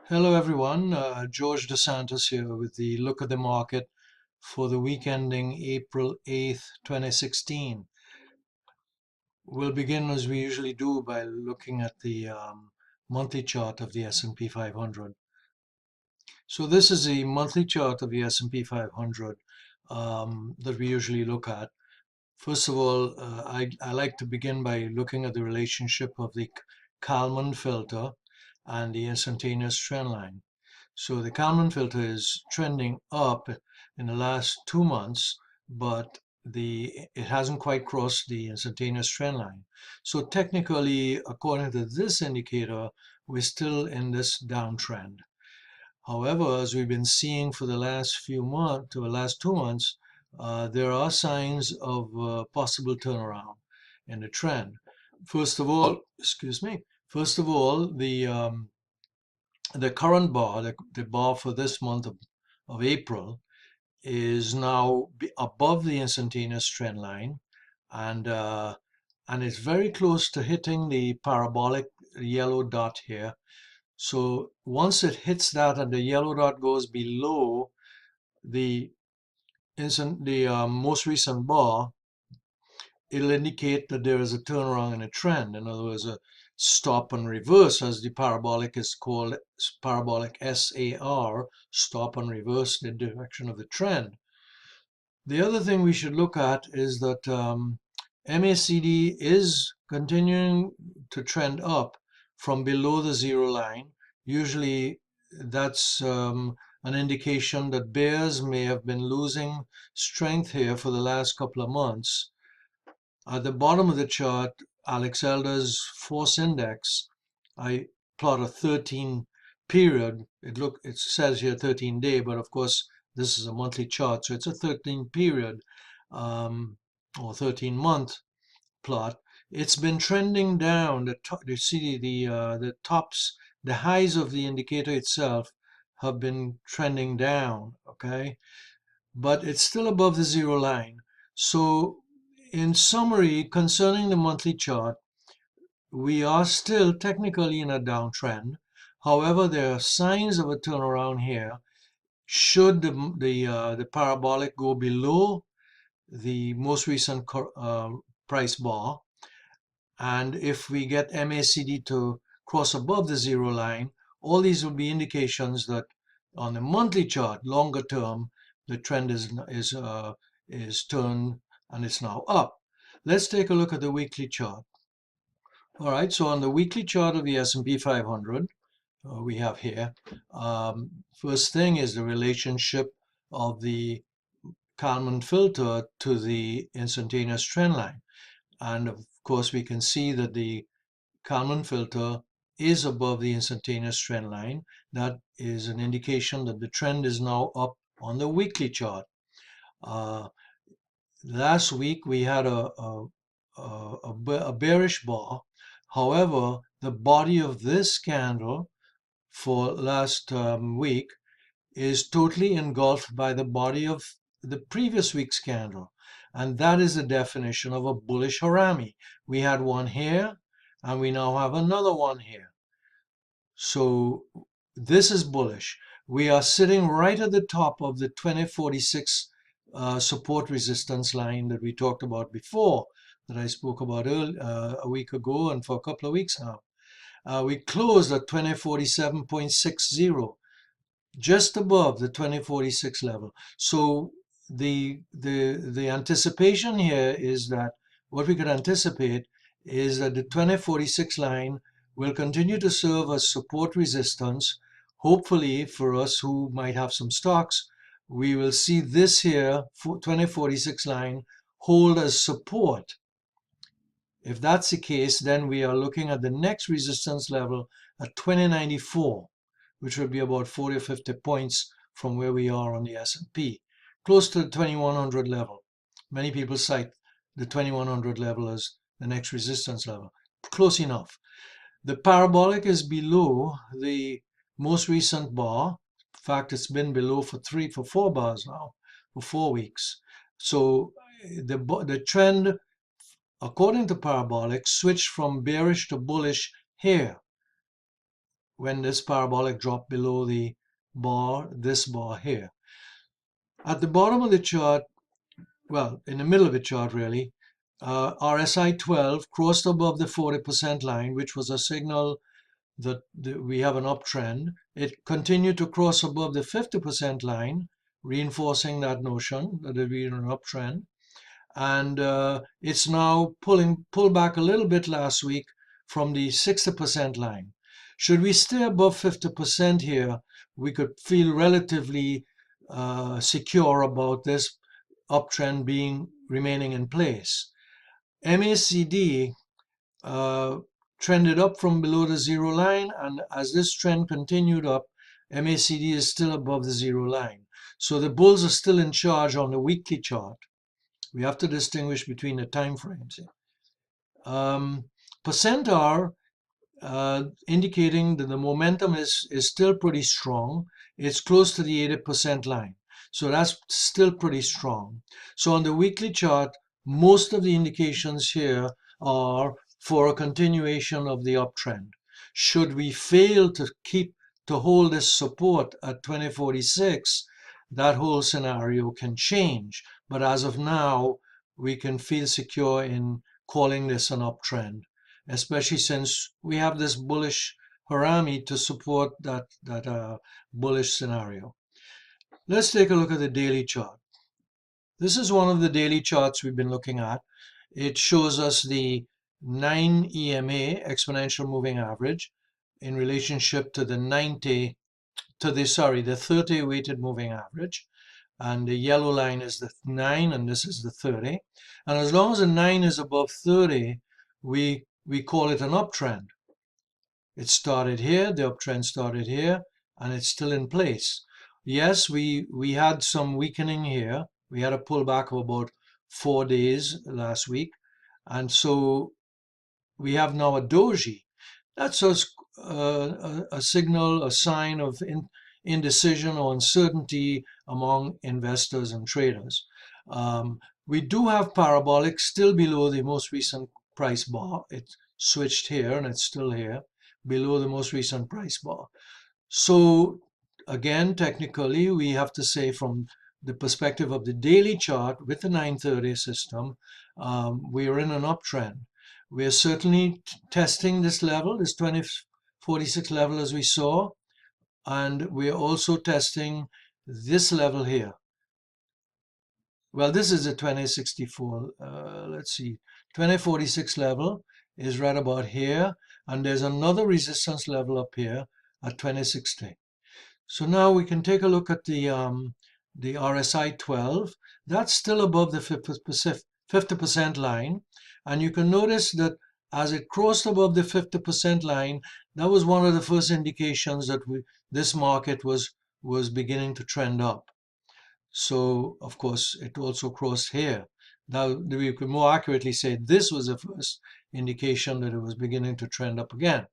Hello everyone, George DeSantis here with the look at the market for the week ending April 8th, 2016. We'll begin as we usually do by looking at the monthly chart of the S&P 500. So this is the monthly chart of the S&P 500 that we usually look at. First of all, I like to begin by looking at the relationship of the Kalman filter and the instantaneous trend line. So the Kalman filter is trending up in the last 2 months, but it hasn't quite crossed the instantaneous trend line. So technically, according to this indicator, we're still in this downtrend. However, as we've been seeing for the last few months, to the last 2 months, there are signs of possible turnaround in the trend. First of all, excuse me. First of all, the current bar, the bar for this month of April, is now above the instantaneous trend line, and it's very close to hitting the parabolic yellow dot here. So once it hits that and the yellow dot goes below the most recent bar, it'll indicate that there is a turnaround in a trend. In other words, a stop and reverse, as the parabolic is called, parabolic SAR, stop and reverse the direction of the trend. The other thing we should look at is that MACD is continuing to trend up from below the zero line. Usually that's an indication that bears may have been losing strength here for the last couple of months. At the bottom of the chart, Alex Elder's force index, I plot a 13 period. It says here 13-day, but of course this is a monthly chart, so it's a 13 period or 13-month plot. It's been trending down. You see the tops, the highs of the indicator itself have been trending down, okay? But it's still above the zero line. So in summary, concerning the monthly chart, we are still technically in a downtrend. However, there are signs of a turnaround here. Should the parabolic go below the most recent price bar, and if we get MACD to cross above the zero line, all these will be indications that on the monthly chart, longer term, the trend is turned and it's now up. Let's take a look at the weekly chart. All right, so on the weekly chart of the S&P 500, we have here, first thing is the relationship of the Kalman filter to the instantaneous trend line. And of course, we can see that the Kalman filter is above the instantaneous trend line. That is an indication that the trend is now up on the weekly chart. Last week we had a bearish bar. However, the body of this candle for last week is totally engulfed by the body of the previous week's candle. And that is the definition of a bullish harami. We had one here, and we now have another one here. So this is bullish. We are sitting right at the top of the 2046 support resistance line that we talked about before, that I spoke about a week ago and for a couple of weeks now. We closed at 2047.60, just above the 2046 level. So the anticipation here is that what we could anticipate is that the 2046 line will continue to serve as support resistance. Hopefully for us who might have some stocks, we will see this here 2046 line hold as support. If that's the case, then we are looking at the next resistance level at 2094, which would be about 40 or 50 points from where we are on the S&P, close to the 2100 level. Many people cite the 2100 level as the next resistance level. Close enough. The parabolic is below the most recent bar. In fact, it's been below for 4 bars now, for 4 weeks. So the trend, according to parabolic, switched from bearish to bullish here. when this parabolic dropped below the bar, this bar here. At the bottom of the chart, well, in the middle of the chart really, RSI 12 crossed above the 40% line, which was a signal that we have an uptrend. It continued to cross above the 50% line, reinforcing that notion that we're in an uptrend. And it's now pulled back a little bit last week from the 60% line. Should we stay above 50% here, we could feel relatively secure about this uptrend remaining in place. MACD trended up from below the zero line, and as this trend continued up, MACD is still above the zero line. So the bulls are still in charge on the weekly chart. We have to distinguish between the time frames. Percent R indicating that the momentum is still pretty strong. It's close to the 80% line. So that's still pretty strong. So on the weekly chart, most of the indications here are for a continuation of the uptrend. Should we fail to hold this support at 2046, that whole scenario can change. But as of now, we can feel secure in calling this an uptrend, especially since we have this bullish Harami to support that bullish scenario. Let's take a look at the daily chart. This is one of the daily charts we've been looking at. It shows us the 9 EMA, exponential moving average, in relationship to the 30 weighted moving average. And the yellow line is the 9, and this is the 30. And as long as the 9 is above 30, we call it an uptrend. It started here, the uptrend started here, and it's still in place. Yes, we had some weakening here. We had a pullback of about 4 days last week. And so we have now a doji. That's a signal, a sign of indecision or uncertainty among investors and traders. We do have parabolic still below the most recent price bar. It switched here and it's still here below the most recent price bar. So again, technically, we have to say from the perspective of the daily chart with the 930 system, we are in an uptrend. We are certainly testing this level, this 2046 level as we saw, and we are also testing this level here. Well, this is a 2064, let's see, 2046 level is right about here, and there's another resistance level up here at 2060. So now we can take a look at the RSI 12. That's still above the 50% line, and you can notice that as it crossed above the 50% line, that was one of the first indications that this market was beginning to trend up. So of course it also crossed here. Now we could more accurately say this was the first indication that it was beginning to trend up again.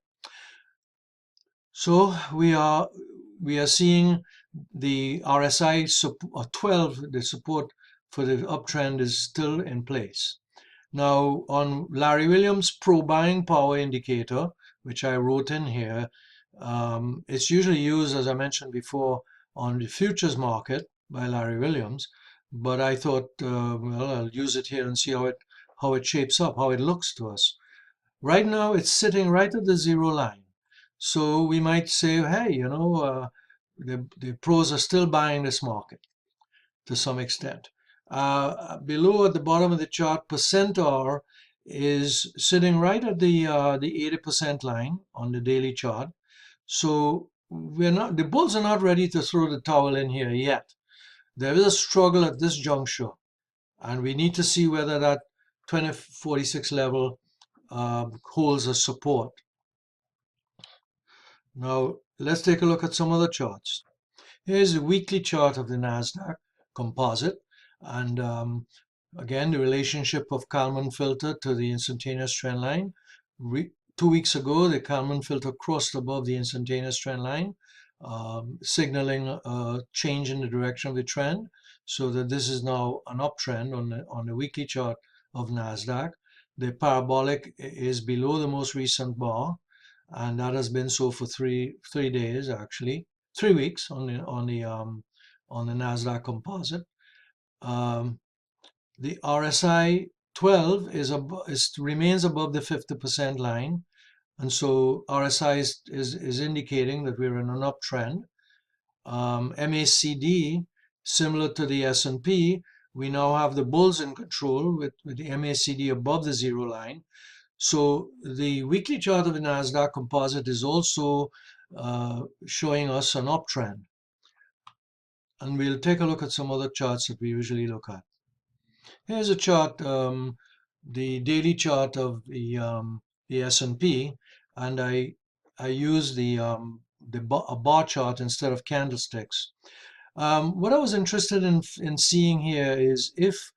So we are seeing the RSI 12, the support for the uptrend is still in place. Now on Larry Williams Pro Buying Power Indicator, which I wrote in here, it's usually used, as I mentioned before, on the futures market by Larry Williams, but I thought, well, I'll use it here and see how it shapes up, how it looks to us. Right now, it's sitting right at the zero line. So we might say, hey, you know, the pros are still buying this market to some extent. Below at the bottom of the chart, percent R is sitting right at the 80% line on the daily chart. So the bulls are not ready to throw the towel in here yet. There is a struggle at this juncture, and we need to see whether that 2046 level holds a support. Now let's take a look at some other charts. Here's a weekly chart of the Nasdaq Composite, and again the relationship of Kalman filter to the instantaneous trend line. 2 weeks ago, the Kalman filter crossed above the instantaneous trend line, signaling a change in the direction of the trend, so that this is now an uptrend on the weekly chart of Nasdaq. The parabolic is below the most recent bar, and that has been so for three days, actually 3 weeks on the Nasdaq Composite. The RSI 12 remains above the 50% line, and so RSI is indicating that we're in an uptrend. MACD, similar to the S&P, we now have the bulls in control with the MACD above the zero line. So the weekly chart of the Nasdaq Composite is also showing us an uptrend. And we'll take a look at some other charts that we usually look at. Here's a chart, the daily chart of the S&P, and I use a bar chart instead of candlesticks. What I was interested in seeing here is if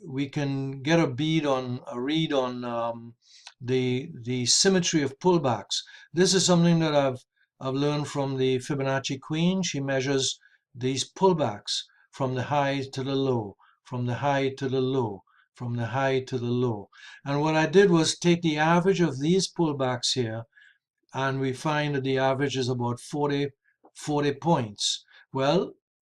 we can get a read on the symmetry of pullbacks. This is something that I've learned from the Fibonacci Queen. She measures these pullbacks from the high to the low, from the high to the low, from the high to the low. And what I did was take the average of these pullbacks here, and we find that the average is about 40 points. Well,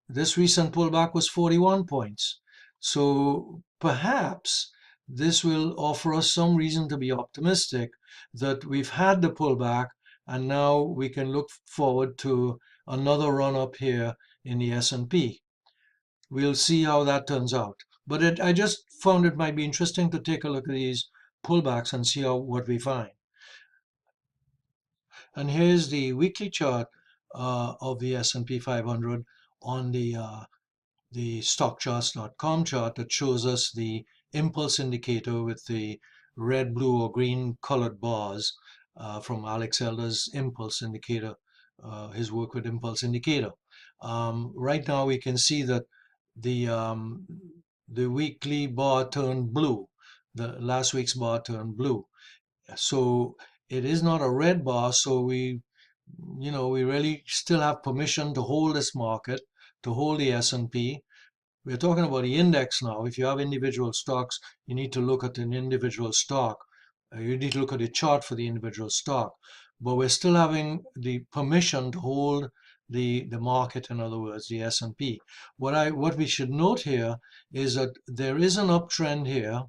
this recent pullback was 41 points. So perhaps this will offer us some reason to be optimistic that we've had the pullback and now we can look forward to another run up here in the S&P. We'll see how that turns out. But I just found it might be interesting to take a look at these pullbacks and see what we find. And here's the weekly chart of the S&P 500 on the stockcharts.com chart that shows us the impulse indicator with the red, blue, or green colored bars from Alex Elder's impulse indicator, his work with impulse indicator. Right now we can see that the weekly bar turned blue. The last week's bar turned blue. So it is not a red bar, so we really still have permission to hold this market, to hold the S&P. We're talking about the index now. If you have individual stocks, you need to look at an individual stock. You need to look at the chart for the individual stock. But we're still having the permission to hold the market, in other words, the S&P. What we should note here is that there is an uptrend here,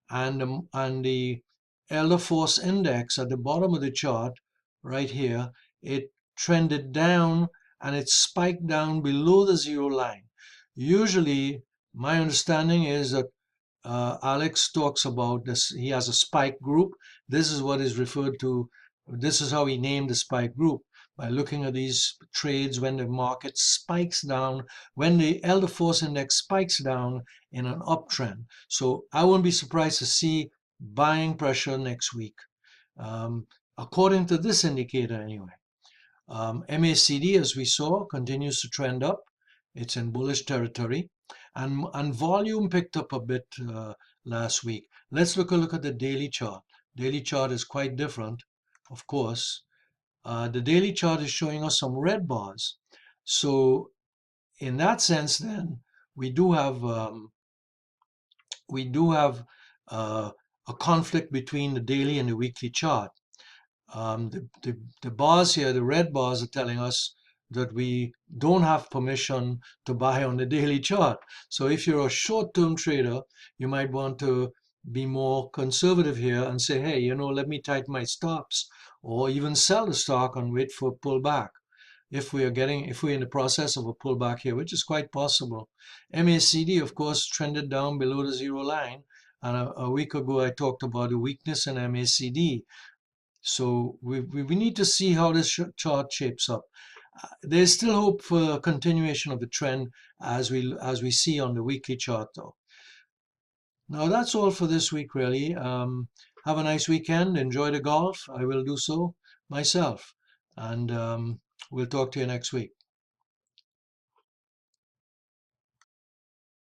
and the Elder Force Index at the bottom of the chart, right here, it trended down and it spiked down below the zero line. Usually, my understanding is that Alex talks about this. He has a spike group. This is what is referred to. This is how he named the spike group, by looking at these trades when the market spikes down, when the Elder Force Index spikes down in an uptrend. So I won't be surprised to see buying pressure next week, according to this indicator anyway. MACD, as we saw, continues to trend up. It's in bullish territory, and volume picked up a bit last week. Let's look at the daily chart. Daily chart is quite different, of course. The daily chart is showing us some red bars. So in that sense, then we do have a conflict between the daily and the weekly chart. The bars here, the red bars, are telling us that we don't have permission to buy on the daily chart. So if you're a short-term trader, you might want to be more conservative here and say, hey, let me tighten my stops, or even sell the stock and wait for a pullback. If we're in the process of a pullback here, which is quite possible. MACD, of course, trended down below the zero line. And a week ago, I talked about a weakness in MACD. So we need to see how this chart shapes up. There's still hope for a continuation of the trend as we see on the weekly chart, though. Now that's all for this week, really. Have a nice weekend. Enjoy the golf. I will do so myself. And we'll talk to you next week.